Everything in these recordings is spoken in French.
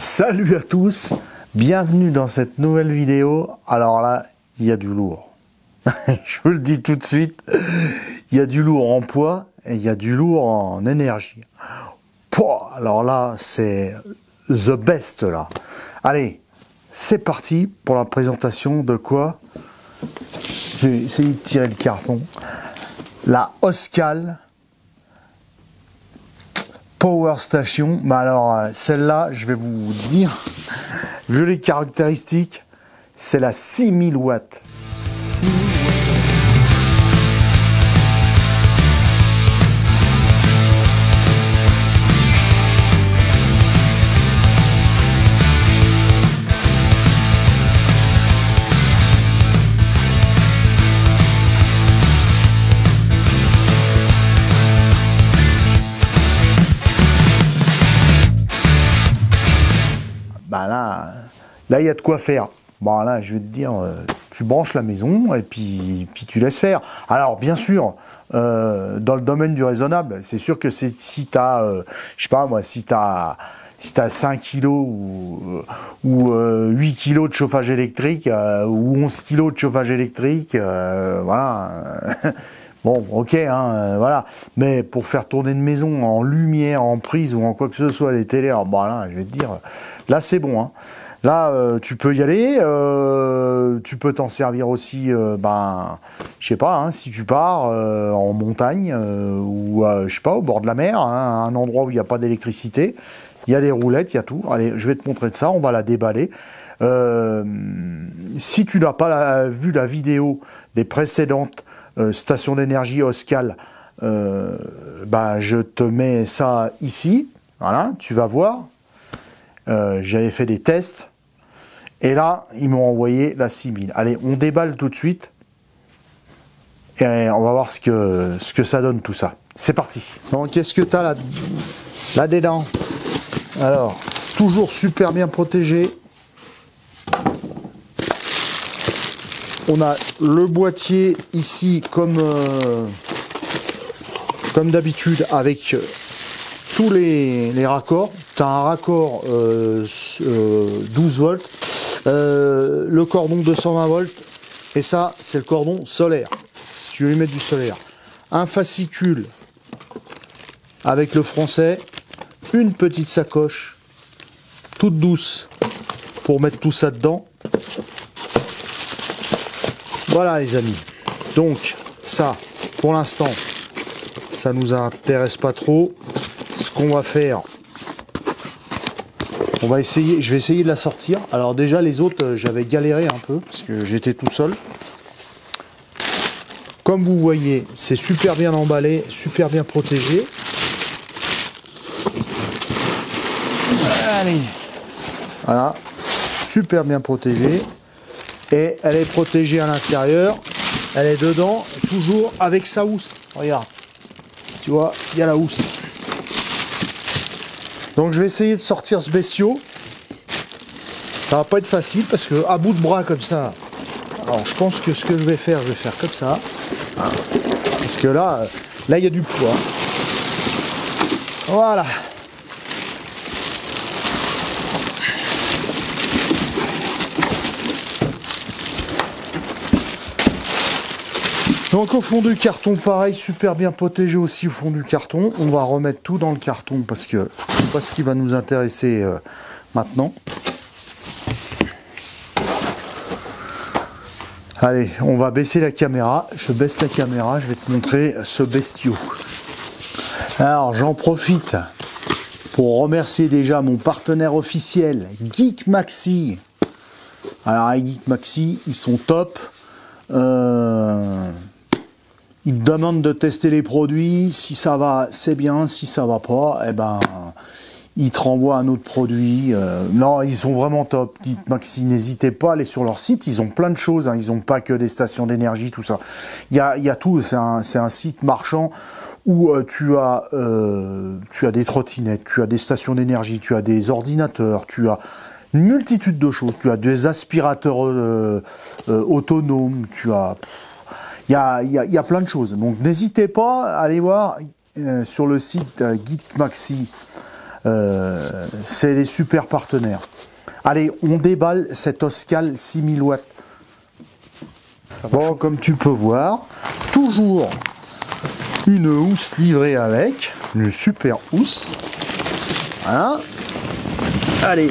Salut à tous, bienvenue dans cette nouvelle vidéo. Alors là, il y a du lourd. Je vous le dis tout de suite, il y a du lourd en poids et il y a du lourd en énergie. Pouah, alors là, c'est the best là. Allez, c'est parti pour la présentation de quoi? Je vais essayer de tirer le carton. La Oscal Power Station. Mais alors, celle-là, je vais vous dire, vu les caractéristiques, c'est la 6000 watts. 6000 watts. Bah là, il y a de quoi faire. Bon, là, je vais te dire, tu branches la maison et puis tu laisses faire. Alors, bien sûr, dans le domaine du raisonnable, c'est sûr que si tu as, je sais pas moi, si tu as 5 kilos ou 8 kilos de chauffage électrique ou 11 kilos de chauffage électrique, voilà. Bon, ok, hein, voilà. Mais pour faire tourner une maison en lumière, en prise ou en quoi que ce soit, des télés, alors, bon, là, je vais te dire, là, c'est bon, hein. Là, tu peux y aller, tu peux t'en servir aussi, je sais pas, hein, si tu pars en montagne ou, je sais pas, au bord de la mer, hein, un endroit où il n'y a pas d'électricité, il y a des roulettes, il y a tout. Allez, je vais te montrer de ça, on va la déballer. Si tu n'as pas vu la vidéo des précédentes stations d'énergie Oscal, je te mets ça ici, voilà, tu vas voir. J'avais fait des tests. Et là, ils m'ont envoyé la 6000. Allez, on déballe tout de suite. Et on va voir ce que ça donne tout ça. C'est parti. Donc, qu'est-ce que tu as là-dedans? Alors, toujours super bien protégé. On a le boîtier ici comme d'habitude avec tous les raccords. Tu as un raccord 12 volts. Le cordon 220 volts et ça c'est le cordon solaire si tu veux lui mettre du solaire, un fascicule avec le français, une petite sacoche toute douce pour mettre tout ça dedans. Voilà les amis, donc ça pour l'instant ça nous intéresse pas trop. Ce qu'on va faire, je vais essayer de la sortir. Alors déjà les autres, j'avais galéré un peu parce que j'étais tout seul. Comme vous voyez, c'est super bien emballé, super bien protégé. Allez, voilà, super bien protégé. Et elle est protégée à l'intérieur. Elle est dedans, toujours avec sa housse. Regarde, tu vois, il y a la housse. Donc je vais essayer de sortir ce bestiau. Ça va pas être facile parce que à bout de bras comme ça. Alors je pense que ce que je vais faire comme ça. Parce que là il y a du poids. Voilà. Donc au fond du carton, pareil, super bien protégé aussi au fond du carton. On va remettre tout dans le carton parce que c'est pas ce qui va nous intéresser maintenant. Allez, on va baisser la caméra. Je baisse la caméra, je vais te montrer ce bestiau. Alors j'en profite pour remercier déjà mon partenaire officiel, Geek Maxi. Alors les Geek Maxi, ils sont top. Ils te demandent de tester les produits, si ça va, c'est bien, si ça va pas, ils te renvoient un autre produit. Non, ils sont vraiment top. Dites Maxi, n'hésitez pas à aller sur leur site, ils ont plein de choses, hein. Ils n'ont pas que des stations d'énergie, tout ça. Il y a tout, c'est un site marchand où tu as des trottinettes, tu as des stations d'énergie, tu as des ordinateurs, tu as une multitude de choses, tu as des aspirateurs autonomes, tu as... Il y a plein de choses. Donc n'hésitez pas à aller voir sur le site Geek Maxi c'est les super partenaires. Allez, on déballe cette Oscal 6000 watts. Bon, comme tu peux voir, toujours une housse livrée avec, une super housse. Voilà. Allez.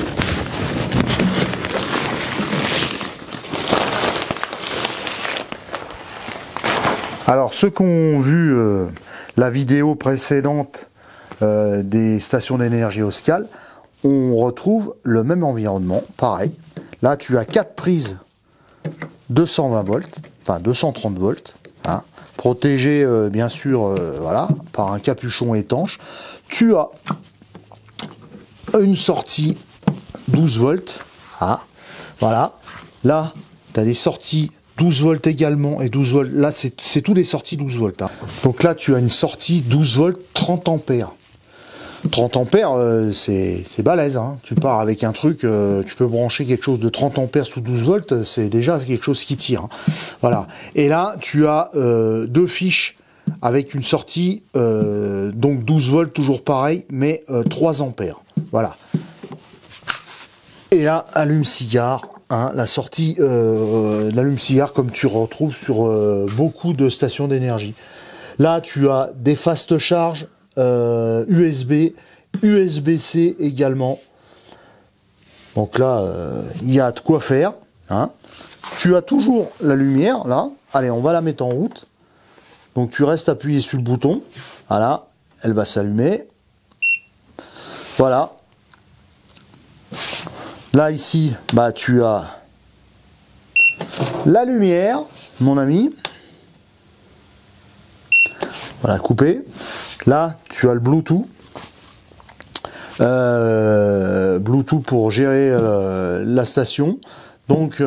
Alors, ceux qui ont vu la vidéo précédente des stations d'énergie Oscal, on retrouve le même environnement, pareil. Là, tu as 4 prises 220 volts, enfin 230 volts, hein, protégées bien sûr voilà, par un capuchon étanche. Tu as une sortie 12 volts, hein, voilà. Là, tu as des sorties 12 volts également, et 12 volts, là c'est tous les sorties 12 volts. Hein. Donc là, tu as une sortie 12 volts 30 ampères. 30 ampères, c'est balèze. Hein. Tu pars avec un truc, tu peux brancher quelque chose de 30 ampères sous 12 volts, c'est déjà quelque chose qui tire. Hein. Voilà. Et là, tu as 2 fiches avec une sortie, donc 12 volts, toujours pareil, mais 3 ampères. Voilà. Et là, allume-cigare. Hein, la sortie l'allume-cigare comme tu retrouves sur beaucoup de stations d'énergie. Là, tu as des fast charge, USB, USB-C également. Donc là, il y a de quoi faire. Hein. Tu as toujours la lumière, là. Allez, on va la mettre en route. Donc tu restes appuyé sur le bouton. Voilà, elle va s'allumer. Voilà. Là, ici, bah, tu as la lumière, mon ami. Voilà, coupé. Là, tu as le Bluetooth. Bluetooth pour gérer la station. Donc,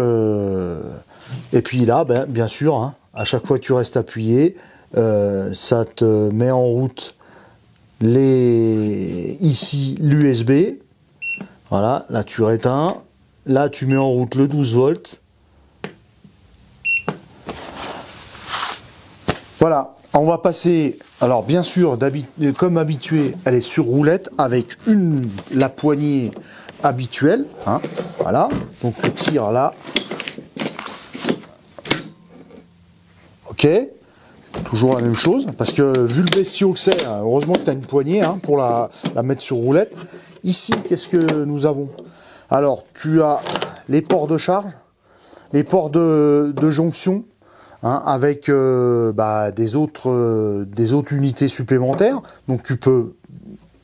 et puis là, ben, bien sûr, hein, à chaque fois que tu restes appuyé, ça te met en route ici l'USB. Voilà, là tu réteins. Là, tu mets en route le 12 volts. Voilà, on va passer, alors bien sûr, comme habitué, elle est sur roulette avec la poignée habituelle. Hein, voilà, donc le tir là. Ok, toujours la même chose, parce que vu le bestiau que c'est, heureusement que tu as une poignée hein, pour la mettre sur roulette. Ici, qu'est-ce que nous avons? Alors, tu as les ports de charge, les ports de jonction, hein, avec des autres unités supplémentaires. Donc tu peux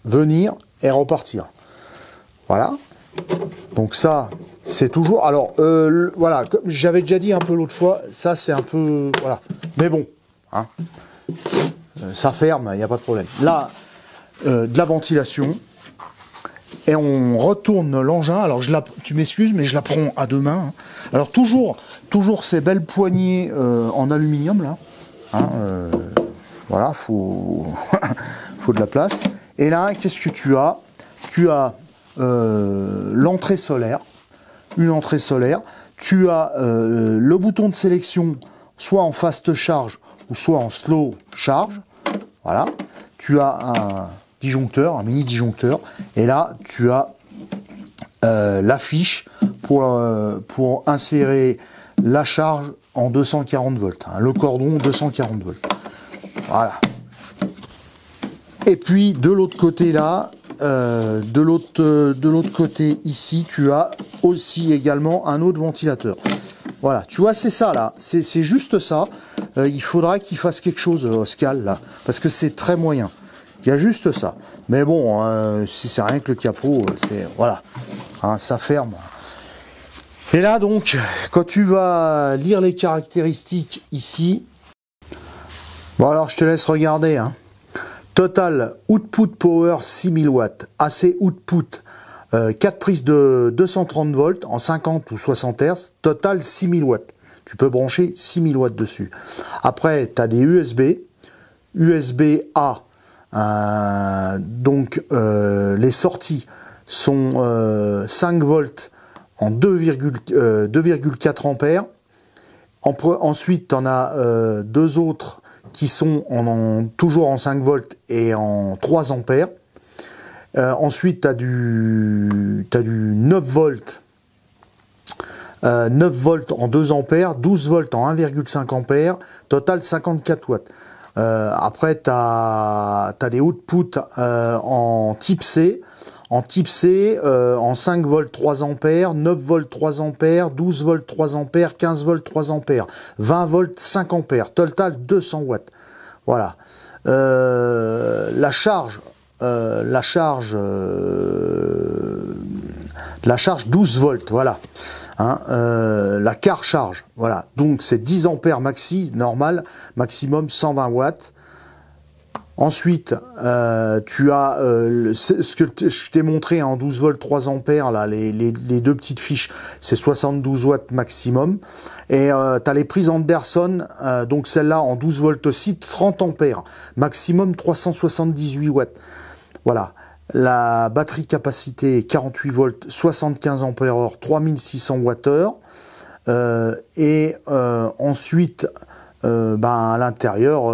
venir et repartir. Voilà. Donc ça, c'est toujours... Alors, voilà, comme j'avais déjà dit un peu l'autre fois, ça c'est un peu... Voilà. Mais bon, hein, ça ferme, il n'y a pas de problème. Là, de la ventilation. Et on retourne l'engin. Alors tu m'excuses, mais je la prends à 2 mains. Hein. Alors toujours ces belles poignées en aluminium là. Hein, voilà, faut faut de la place. Et là, qu'est-ce que tu as? Tu as l'entrée solaire, une entrée solaire. Tu as le bouton de sélection, soit en fast charge ou soit en slow charge. Voilà. Tu as un disjoncteur, un mini disjoncteur, et là tu as la fiche pour insérer la charge en 240 volts, hein, le cordon 240 volts. Voilà. Et puis de l'autre côté là, de l'autre côté ici, tu as aussi également un autre ventilateur. Voilà, tu vois, c'est ça là, c'est juste ça. Il faudra qu'il fasse quelque chose, Oscal là, parce que c'est très moyen. Il y a juste ça. Mais bon, si c'est rien que le capot, c'est voilà, hein, ça ferme. Et là donc, quand tu vas lire les caractéristiques ici, bon alors je te laisse regarder. Hein. Total output power 6000 watts, AC output 4 prises de 230 volts en 50 ou 60 Hz, total 6000 watts. Tu peux brancher 6000 watts dessus. Après, tu as des USB-A. Donc les sorties sont 5 volts en 2,4 ampères. Ensuite, tu en as 2 autres qui sont toujours en 5 volts et en 3 ampères. Ensuite, tu as du 9 volts. 9 volts en 2 ampères, 12 volts en 1,5 ampères, total 54 watts. Après, tu as des outputs en type C. En type C, en 5 volts 3 ampères, 9 volts 3 ampères, 12 volts 3 ampères, 15 volts 3 ampères, 20 volts 5 ampères, total 200 watts. Voilà. La charge 12 volts, voilà. Hein, la car charge, voilà. Donc c'est 10 ampères maxi, normal, maximum 120 watts. Ensuite, tu as ce que je t'ai montré en 12 volts 3 ampères, là, les deux petites fiches, c'est 72 watts maximum. Et tu as les prises Anderson, donc celle-là en 12 volts aussi, 30 ampères, maximum 378 watts. Voilà. La batterie capacité 48 volts, 75 ampères heure, 3600 Wh. Ensuite, à l'intérieur,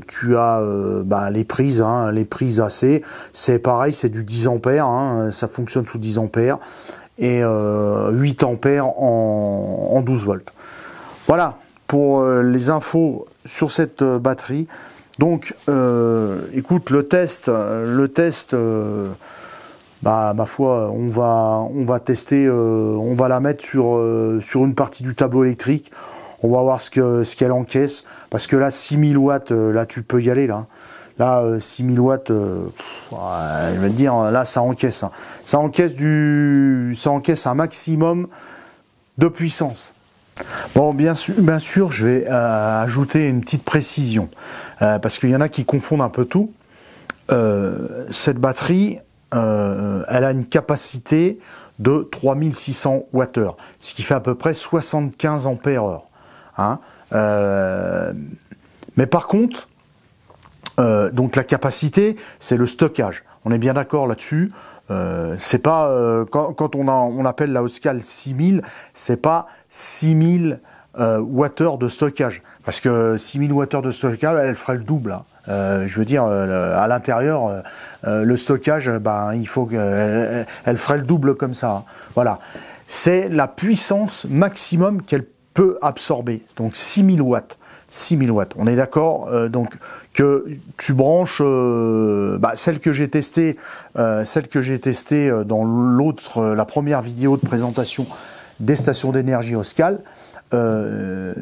tu as les prises, hein, les prises AC. C'est pareil, c'est du 10 ampères, hein, ça fonctionne sous 10 ampères. Et 8 ampères en 12 volts. Voilà pour les infos sur cette batterie. Donc, écoute, le test, ma foi, on va tester, on va la mettre sur une partie du tableau électrique. On va voir ce qu'elle encaisse, parce que là, 6000 watts, là, tu peux y aller, là. Là, 6000 watts, je vais te dire, là, ça encaisse. Hein. Ça encaisse un maximum de puissance. Bon, bien sûr, je vais ajouter une petite précision, parce qu'il y en a qui confondent un peu tout. Cette batterie, elle a une capacité de 3600 Wh, ce qui fait à peu près 75 ampères heure. Hein. Mais par contre, donc la capacité, c'est le stockage. On est bien d'accord là-dessus. C'est pas quand on appelle la Oscal 6000, c'est pas 6000 Wh de stockage, parce que 6000 Wh de stockage, elle ferait le double. Hein. Je veux dire, à l'intérieur, le stockage, il faut qu'elle ferait le double comme ça. Hein. Voilà, c'est la puissance maximum qu'elle peut absorber. Donc 6000 watts. 6000 watts. On est d'accord, donc que tu branches celle que j'ai testée, dans la première vidéo de présentation des stations d'énergie Oscal,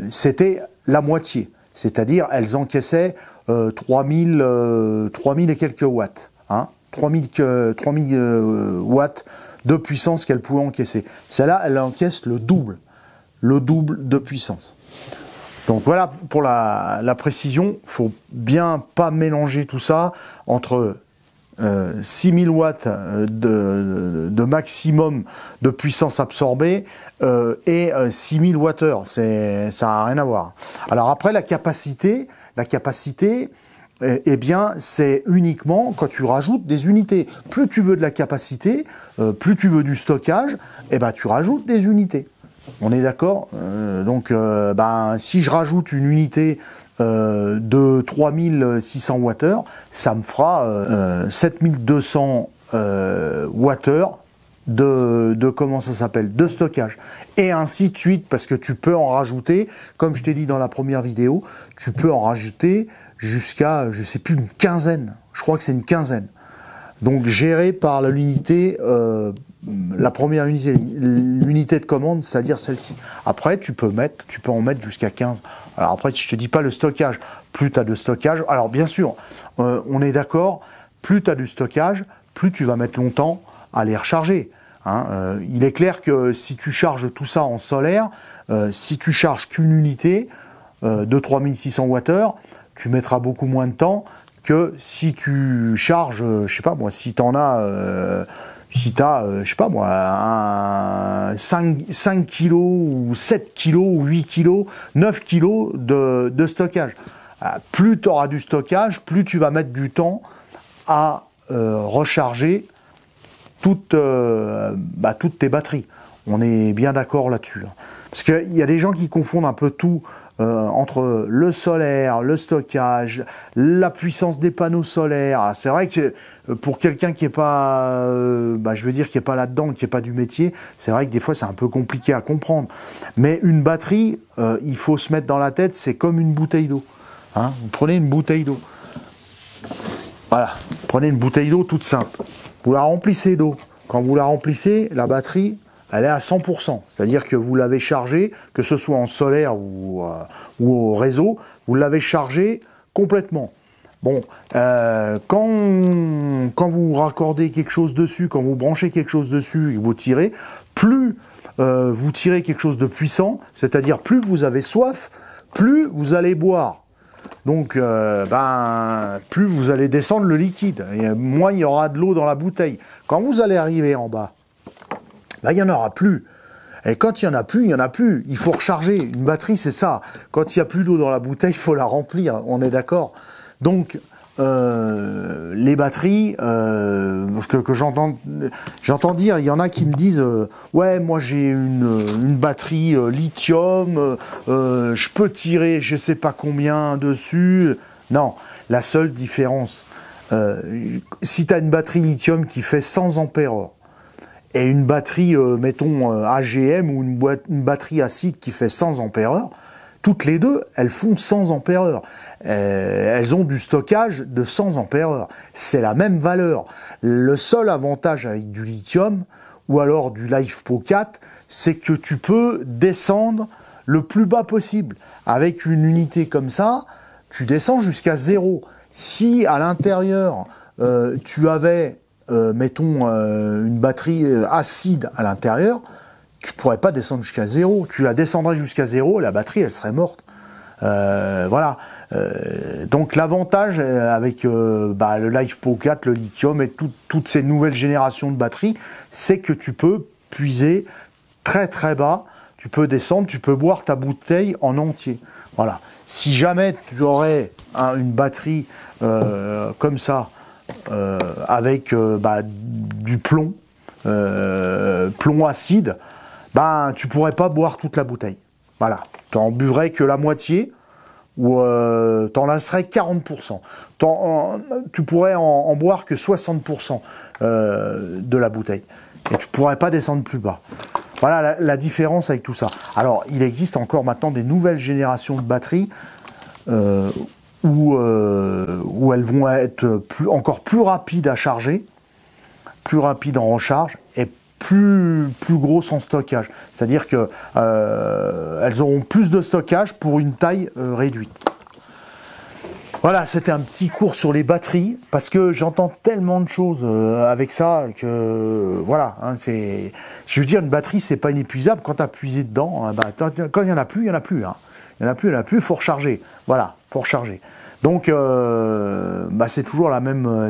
c'était la moitié, c'est-à-dire elles encaissaient 3000 et quelques watts, hein, 3000 watts de puissance qu'elle pouvait encaisser. Celle-là, elle encaisse le double de puissance. Donc voilà pour la précision, faut bien pas mélanger tout ça entre 6000 watts de maximum de puissance absorbée et 6000 Wh, ça n'a rien à voir. Alors après la capacité, c'est uniquement quand tu rajoutes des unités. Plus tu veux de la capacité, plus tu veux du stockage, tu rajoutes des unités. On est d'accord, si je rajoute une unité de 3600 Wh, ça me fera 7200 Wh de comment ça s'appelle, de stockage, et ainsi de suite, parce que tu peux en rajouter, comme je t'ai dit dans la première vidéo, tu peux en rajouter jusqu'à, je sais plus, une quinzaine. Je crois que c'est une quinzaine. Donc géré par l'unité. La première unité, l'unité de commande, c'est-à-dire celle-ci. Après, tu peux en mettre jusqu'à 15. Alors après, je te dis pas le stockage. Plus tu as de stockage, alors bien sûr, on est d'accord, plus tu as du stockage, plus tu vas mettre longtemps à les recharger. Hein. Il est clair que si tu charges tout ça en solaire, si tu charges qu'une unité de 3600 Wh, tu mettras beaucoup moins de temps que si tu charges, je sais pas moi, si tu en as... si tu as, 5 kg ou 7 kg ou 8 kg, 9 kg de stockage. Plus tu auras du stockage, plus tu vas mettre du temps à recharger toutes tes batteries. On est bien d'accord là-dessus. Parce qu'il y a des gens qui confondent un peu tout entre le solaire, le stockage, la puissance des panneaux solaires. Ah, c'est vrai que pour quelqu'un qui est pas, je veux dire, qui est pas là-dedans, qui est pas du métier, c'est vrai que des fois c'est un peu compliqué à comprendre. Mais une batterie, il faut se mettre dans la tête, c'est comme une bouteille d'eau. Hein, vous prenez une bouteille d'eau. Voilà, prenez une bouteille d'eau toute simple. Vous la remplissez d'eau. Quand vous la remplissez, la batterie, elle est à 100%. C'est-à-dire que vous l'avez chargée, que ce soit en solaire ou au réseau, vous l'avez chargée complètement. Bon, quand vous raccordez quelque chose dessus, quand vous branchez quelque chose dessus et que vous tirez, plus vous tirez quelque chose de puissant, c'est-à-dire plus vous avez soif, plus vous allez boire. Donc, plus vous allez descendre le liquide, et moins il y aura de l'eau dans la bouteille. Quand vous allez arriver en bas, il n'y en aura plus. Et quand il n'y en a plus, il n'y en a plus. Il faut recharger. Une batterie, c'est ça. Quand il n'y a plus d'eau dans la bouteille, il faut la remplir. On est d'accord. Donc, les batteries, que j'entends dire, il y en a qui me disent ouais, moi j'ai une batterie lithium, je peux tirer je sais pas combien dessus. Non, la seule différence, si tu as une batterie lithium qui fait 100 ampères-heure et une batterie, mettons AGM ou une batterie acide qui fait 100 ampères-heure, toutes les deux, elles font 100 ampères-heure. Elles ont du stockage de 100 ampères-heure. C'est la même valeur. Le seul avantage avec du lithium, ou alors du LiFePO 4, c'est que tu peux descendre le plus bas possible. Avec une unité comme ça, tu descends jusqu'à 0. Si à l'intérieur, tu avais, mettons, une batterie acide à l'intérieur, tu pourrais pas descendre jusqu'à 0. Tu la descendrais jusqu'à 0, la batterie, elle serait morte. Voilà. Donc l'avantage avec le LiFePO 4, le lithium et toutes ces nouvelles générations de batteries, c'est que tu peux puiser très très bas, tu peux descendre, tu peux boire ta bouteille en entier. Voilà. Si jamais tu aurais une batterie comme ça, avec du plomb, plomb acide, tu pourrais pas boire toute la bouteille. Voilà. Tu en buvrais que la moitié, ou t'en lasserais 40%. Tu pourrais en boire que 60% de la bouteille. Et tu pourrais pas descendre plus bas. Voilà la différence avec tout ça. Alors, il existe encore maintenant des nouvelles générations de batteries où elles vont être encore plus rapides à charger, plus rapides en recharge, et plus grosses en stockage. C'est-à-dire que elles auront plus de stockage pour une taille réduite. Voilà, c'était un petit cours sur les batteries, parce que j'entends tellement de choses avec ça que voilà, je veux dire, une batterie c'est pas inépuisable. Quand tu as puisé dedans, quand il y en a plus, il y en a plus. Hein. Il y en a plus, faut recharger. Voilà, faut recharger. Donc c'est toujours la même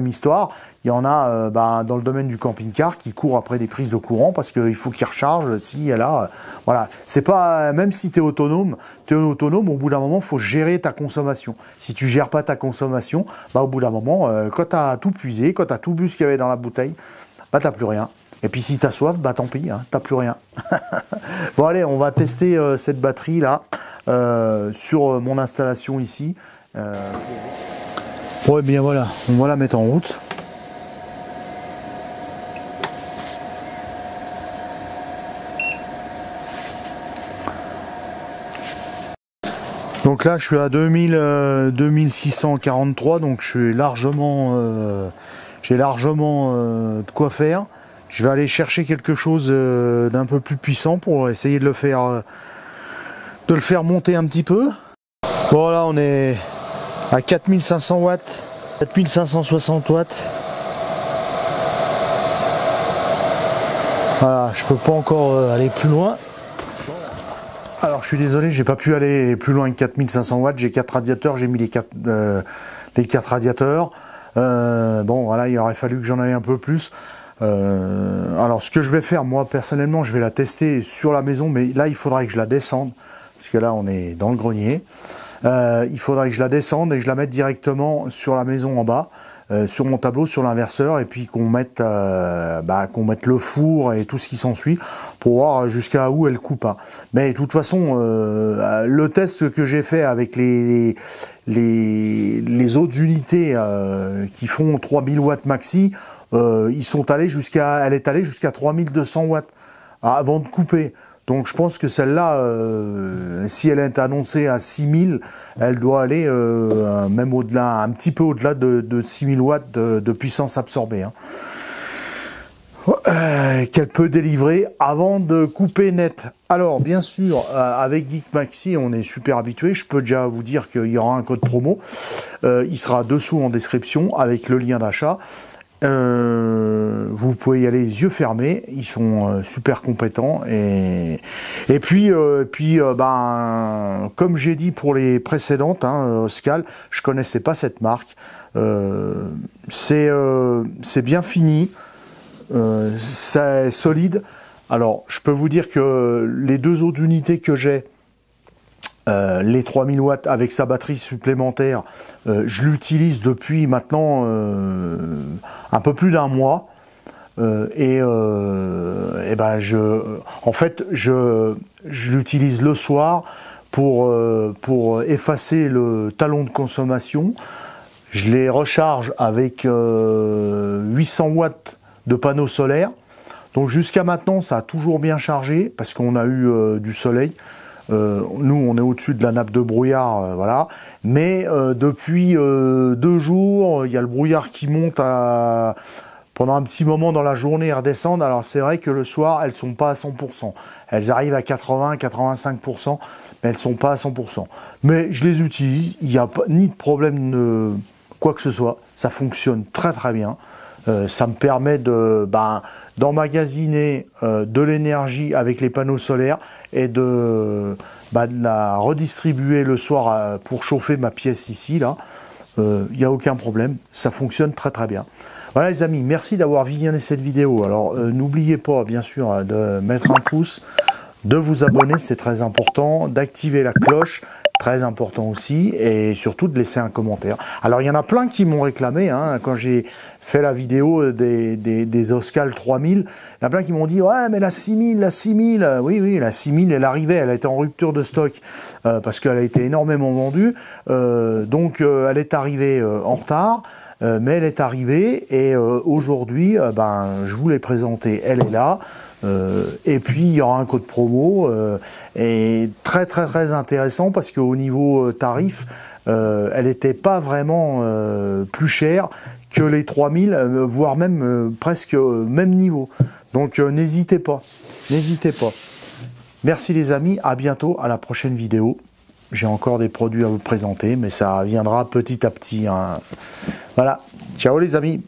histoire. Il y en a dans le domaine du camping-car qui courent après des prises de courant parce qu'il faut qu'ils rechargent si elle a. Voilà, c'est pas, même si tu es autonome, au bout d'un moment, il faut gérer ta consommation. Si tu gères pas ta consommation, au bout d'un moment, quand tu as tout puisé, quand tu as tout bu ce qu'il y avait dans la bouteille, t'as plus rien. Et puis si tu as soif, tant pis, hein, t'as plus rien. Bon allez, on va tester cette batterie là sur mon installation ici. Ouais, bien voilà, on va la mettre en route. Donc là, je suis à 2643, donc je suis largement, j'ai largement de quoi faire. Je vais aller chercher quelque chose d'un peu plus puissant pour essayer de le faire monter un petit peu. Bon là, on est à 4500 watts, 4560 watts. Voilà, je peux pas encore aller plus loin. Alors je suis désolé, j'ai pas pu aller plus loin que 4500 watts, j'ai 4 radiateurs, j'ai mis les 4 radiateurs. Bon voilà, il aurait fallu que j'en aille un peu plus. Alors ce que je vais faire, moi personnellement, je vais la tester sur la maison, mais là il faudrait que je la descende, parce que là on est dans le grenier. Il faudrait que je la descende et que je la mette directement sur la maison en bas. sur mon tableau, sur l'inverseur, et puis qu'on mette le four et tout ce qui s'ensuit pour voir jusqu'à où elle coupe. Hein. Mais de toute façon, le test que j'ai fait avec les autres unités qui font 3000 watts maxi, elle est allée jusqu'à 3200 watts avant de couper. Donc je pense que celle-là, si elle est annoncée à 6000, elle doit aller même au-delà, un petit peu au-delà de 6000 watts de puissance absorbée. Hein. Qu'elle peut délivrer avant de couper net. Alors bien sûr, avec Geek Maxi, on est super habitué. Je peux déjà vous dire qu'il y aura un code promo. Il sera dessous en description avec le lien d'achat. Vous pouvez y aller les yeux fermés, ils sont super compétents et puis comme j'ai dit pour les précédentes, hein, Oscal, je connaissais pas cette marque, c'est bien fini, c'est solide. Alors je peux vous dire que les deux autres unités que j'ai, les 3000 watts avec sa batterie supplémentaire, je l'utilise depuis maintenant un peu plus d'un mois. En fait, je l'utilise le soir pour effacer le talon de consommation. Je les recharge avec 800 watts de panneaux solaires. Donc jusqu'à maintenant, ça a toujours bien chargé parce qu'on a eu du soleil. Nous, on est au-dessus de la nappe de brouillard, voilà. Mais depuis 2 jours, il y a le brouillard qui monte pendant un petit moment dans la journée et redescendent. Alors c'est vrai que le soir, elles sont pas à 100%. Elles arrivent à 80-85%, mais elles sont pas à 100%. Mais je les utilise. Il n'y a pas ni de problème de quoi que ce soit. Ça fonctionne très très bien. Ça me permet d'emmagasiner de l'énergie avec les panneaux solaires et de la redistribuer le soir pour chauffer ma pièce ici, là. Il n'y a aucun problème, ça fonctionne très très bien. Voilà les amis, merci d'avoir visionné cette vidéo. Alors n'oubliez pas bien sûr de mettre un pouce, de vous abonner, c'est très important, d'activer la cloche, très important aussi, et surtout de laisser un commentaire. Alors il y en a plein qui m'ont réclamé, hein, quand j'ai fait la vidéo des Oscal 3000, il y en a plein qui m'ont dit « Ouais, mais la 6000, oui, la 6000, elle arrivait, elle a été en rupture de stock, parce qu'elle a été énormément vendue, donc elle est arrivée en retard, mais elle est arrivée, et aujourd'hui, je vous l'ai présentée, elle est là, et puis il y aura un code promo, et très très très intéressant, parce qu'au niveau tarif, elle n'était pas vraiment plus chère que les 3000, voire même presque même niveau. Donc n'hésitez pas, n'hésitez pas. Merci les amis, à bientôt, à la prochaine vidéo. J'ai encore des produits à vous présenter, mais ça viendra petit à petit. Hein. Voilà, ciao les amis.